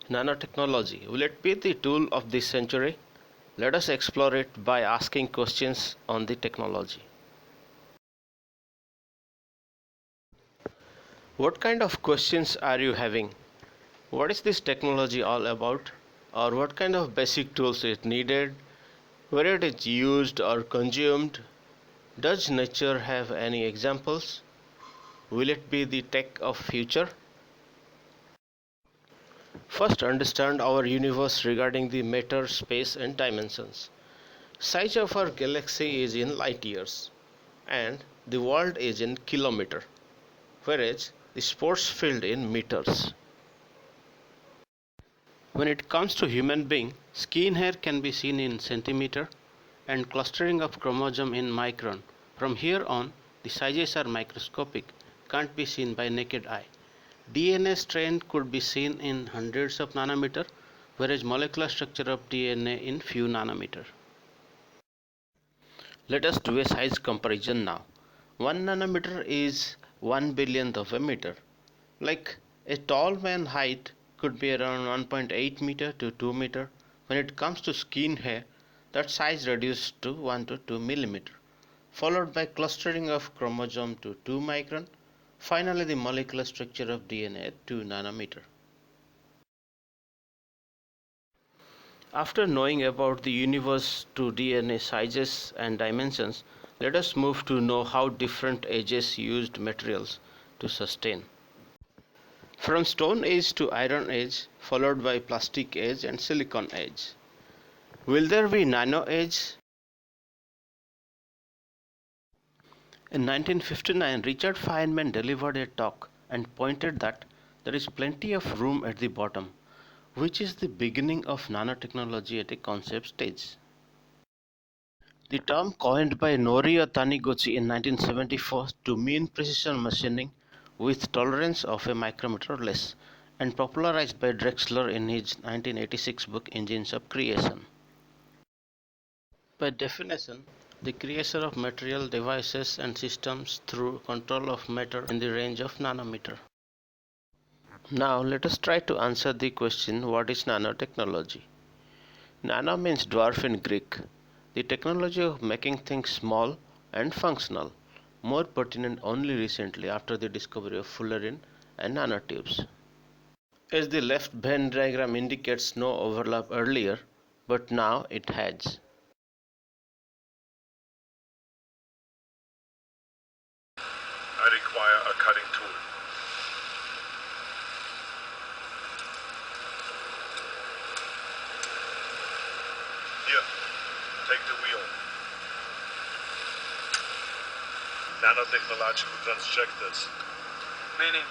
Nanotechnology, will it be the tool of this century? Let us explore it by asking questions on the technology. What kind of questions are you having? What is this technology all about? Or what kind of basic tools is needed? Where it is used or consumed? Does nature have any examples? Will it be the tech of future? First, understand our universe regarding the matter, space and dimensions. Size of our galaxy is in light years and the world is in kilometer, whereas the sports field in meters. When it comes to human being, skin hair can be seen in centimeter and clustering of chromosome in micron. From here on, the sizes are microscopic, can't be seen by naked eye. DNA strand could be seen in hundreds of nanometer, whereas molecular structure of DNA in few nanometer. Let us do a size comparison now. 1 nanometer is 1 billionth of a meter. Like a tall man height could be around 1.8 meter to 2 meter. When it comes to skin hair, that size reduced to 1 to 2 millimeter, followed by clustering of chromosome to 2 micron. Finally, the molecular structure of DNA at 2 nanometer. After knowing about the universe to DNA sizes and dimensions, let us move to know how different ages used materials to sustain. From Stone Age to Iron Age, followed by Plastic Age and Silicon Age. Will there be Nano Age? In 1959, Richard Feynman delivered a talk and pointed that there is plenty of room at the bottom, which is the beginning of nanotechnology at a concept stage. The term coined by Norio Taniguchi in 1974 to mean precision machining with tolerance of a micrometer or less, and popularized by Drexler in his 1986 book Engines of Creation. By definition, the creation of material, devices and systems through control of matter in the range of nanometer. Now let us try to answer the question, what is nanotechnology? Nano means dwarf in Greek, the technology of making things small and functional, more pertinent only recently after the discovery of fullerene and nanotubes. As the left Venn diagram indicates, no overlap earlier, but now it has. I require a cutting tool. Here, take the wheel. Nanotechnological constructors. Meaning,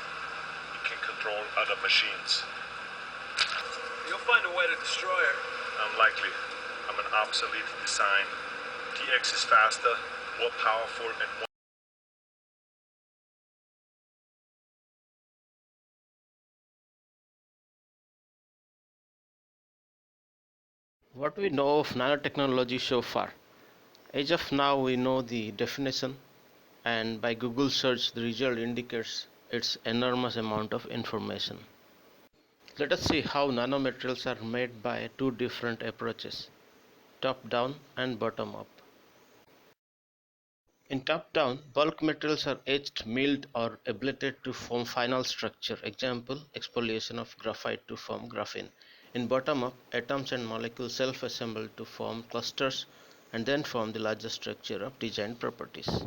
You can control other machines. you'll find a way to destroy her. Unlikely. I'm an obsolete design. TX is faster, more powerful, and more. What we know of nanotechnology so far? As of now, we know the definition, and by Google search, the result indicates its enormous amount of information. Let us see how nanomaterials are made by two different approaches, top down and bottom up. In top down, bulk materials are etched, milled, or ablated to form final structure. Example, exfoliation of graphite to form graphene. In bottom up, atoms and molecules self assemble to form clusters and then form the larger structure of designed properties.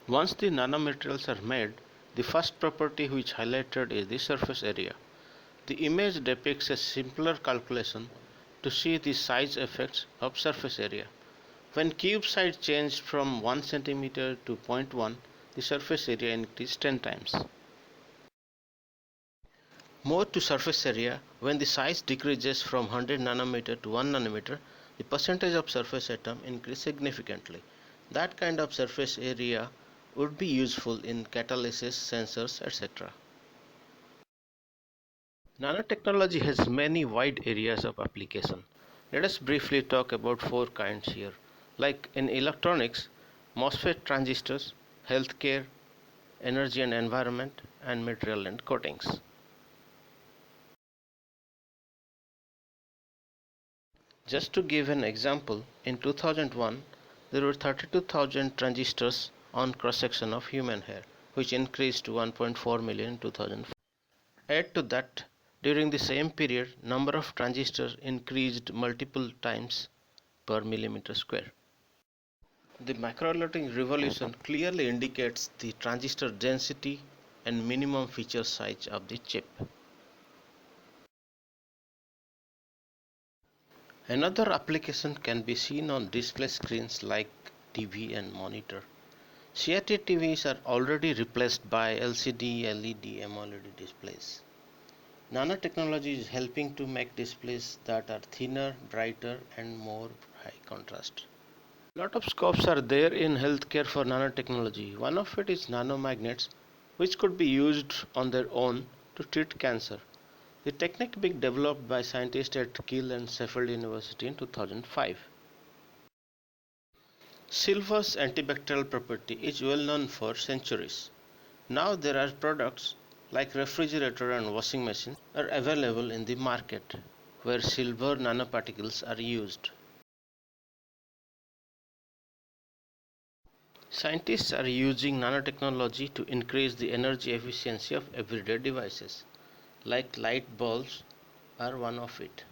Once the nanomaterials are made, the first property which highlighted is the surface area. The image depicts a simpler calculation to see the size effects of surface area. When cube size changed from 1 cm to 0.1, the surface area increased 10 times. More to surface area, when the size decreases from 100 nanometer to 1 nanometer, the percentage of surface atom increases significantly. That kind of surface area would be useful in catalysis, sensors, etc. Nanotechnology has many wide areas of application. Let us briefly talk about four kinds here. Like in electronics, MOSFET transistors, healthcare, energy and environment, and material and coatings. Just to give an example, in 2001 there were 32,000 transistors on cross-section of human hair, which increased to 1.4 million in 2005. Add to that, during the same period, number of transistors increased multiple times per millimeter square. The microelectronic revolution clearly indicates the transistor density and minimum feature size of the chip. Another application can be seen on display screens like TV and monitor. CRT TVs are already replaced by LCD, LED, AMOLED displays. Nanotechnology is helping to make displays that are thinner, brighter, and more high contrast. A lot of scopes are there in healthcare for nanotechnology. One of it is nanomagnets, which could be used on their own to treat cancer. The technique being developed by scientists at Kiel and Sheffield University in 2005. Silver's antibacterial property is well known for centuries. Now there are products like refrigerator and washing machines are available in the market where silver nanoparticles are used. Scientists are using nanotechnology to increase the energy efficiency of everyday devices, like light bulbs are one of it.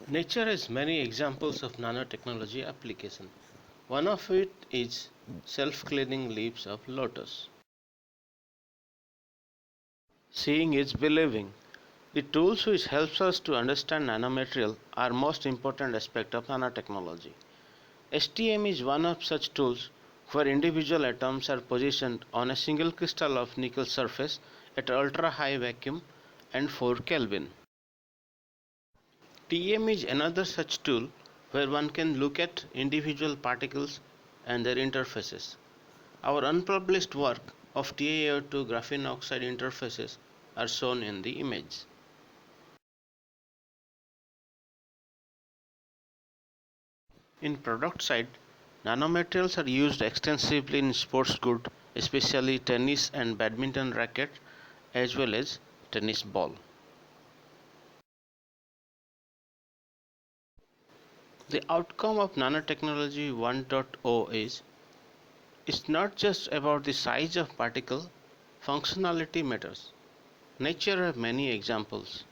Nature has many examples of nanotechnology application. One of it is self-cleaning leaves of lotus. Seeing is believing. The tools which helps us to understand nanomaterial are most important aspect of nanotechnology. STM is one of such tools where individual atoms are positioned on a single crystal of nickel surface at ultra high vacuum and 4 Kelvin. TM is another such tool where one can look at individual particles and their interfaces. Our unpublished work of TaO2 graphene oxide interfaces are shown in the image. In product side, nanomaterials are used extensively in sports goods, especially tennis and badminton racket as well as tennis ball. The outcome of nanotechnology 1.0 is it's not just about the size of particle, functionality matters. Nature has many examples.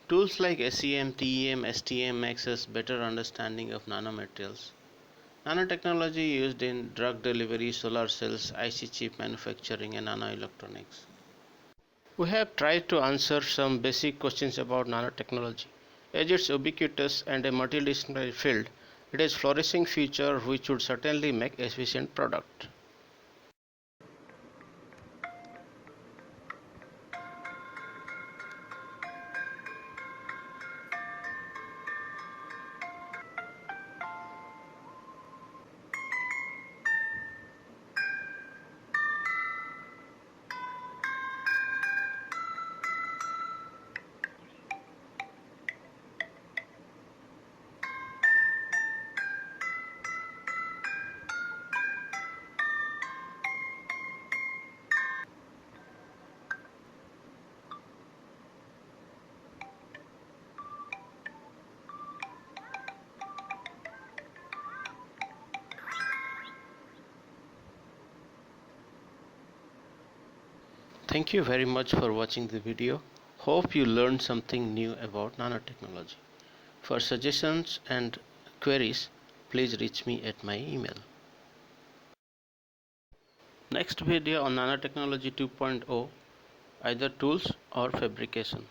Tools like SEM, TEM, STM makes us better understanding of nanomaterials. Nanotechnology used in drug delivery, solar cells, IC chip manufacturing and nanoelectronics. We have tried to answer some basic questions about nanotechnology. As it's ubiquitous and a multidisciplinary field, it has flourishing future which would certainly make efficient product. Thank you very much for watching the video. Hope you learned something new about nanotechnology. For suggestions and queries, please reach me at my email. Next video on nanotechnology 2.0, either tools or fabrication.